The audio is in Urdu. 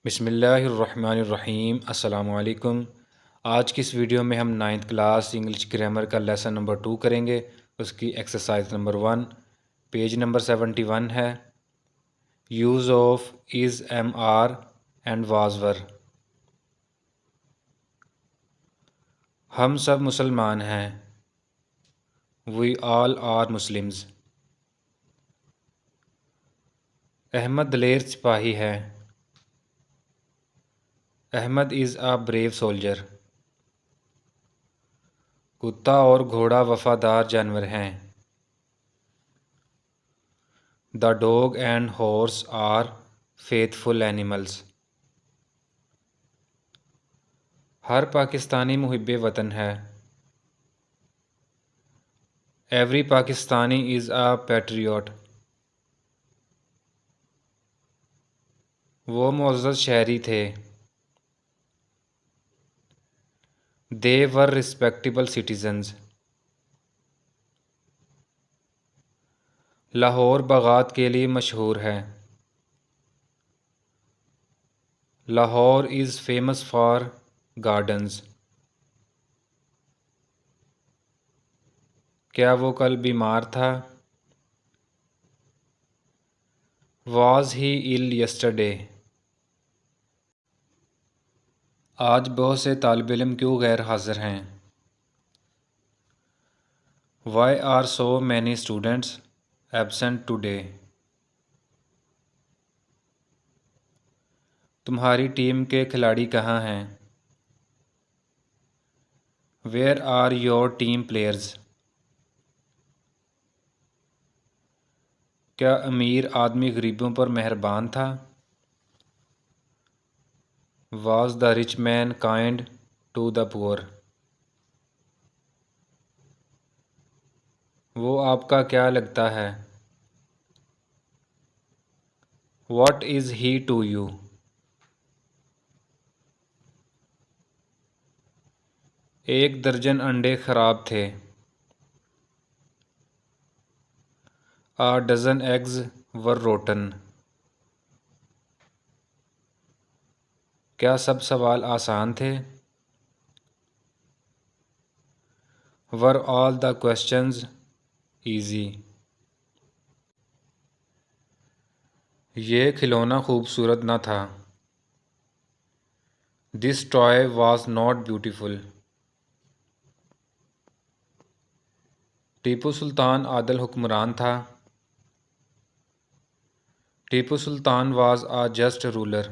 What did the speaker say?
بسم اللہ الرحمن الرحیم۔ السلام علیکم۔ آج کی اس ویڈیو میں ہم 9th کلاس انگلش گرامر کا لیسن نمبر 2 کریں گے۔ اس کی ایکسرسائز نمبر 1 پیج نمبر 71 ہے۔ Use of is, am are and was were. ہم سب مسلمان ہیں۔ We all are Muslims. Ahmed دلیر سپاہی ہے۔ Ahmed is a brave soldier. کتا اور گھوڑا وفادار جانور ہیں۔ The dog and horse are faithful animals. ہر پاکستانی محب وطن ہے۔ Every Pakistani is a patriot. وہ معزز شہری تھے۔ They were respectable citizens. Lahore باغات کے لیے مشہور ہے۔ Lahore is famous for gardens. کیا وہ کل بیمار تھا؟ Was he ill yesterday؟ آج بہت سے طالب علم کیوں غیر حاضر ہیں؟ Why are so many students absent today؟ تمہاری ٹیم کے کھلاڑی کہاں ہیں؟ Where are your team players؟ کیا امیر آدمی غریبوں پر مہربان تھا؟ Was the rich man kind to the poor؟ وہ آپ کا کیا لگتا ہے؟ What is he to you؟ ایک درجن انڈے خراب تھے۔ A dozen eggs were rotten۔ کیا سب سوال آسان تھے؟ Were all the questions easy؟ یہ کھلونا خوبصورت نہ تھا۔ This toy was not beautiful۔ Tipu Sultan عادل حکمران تھا۔ Tipu Sultan was a just ruler۔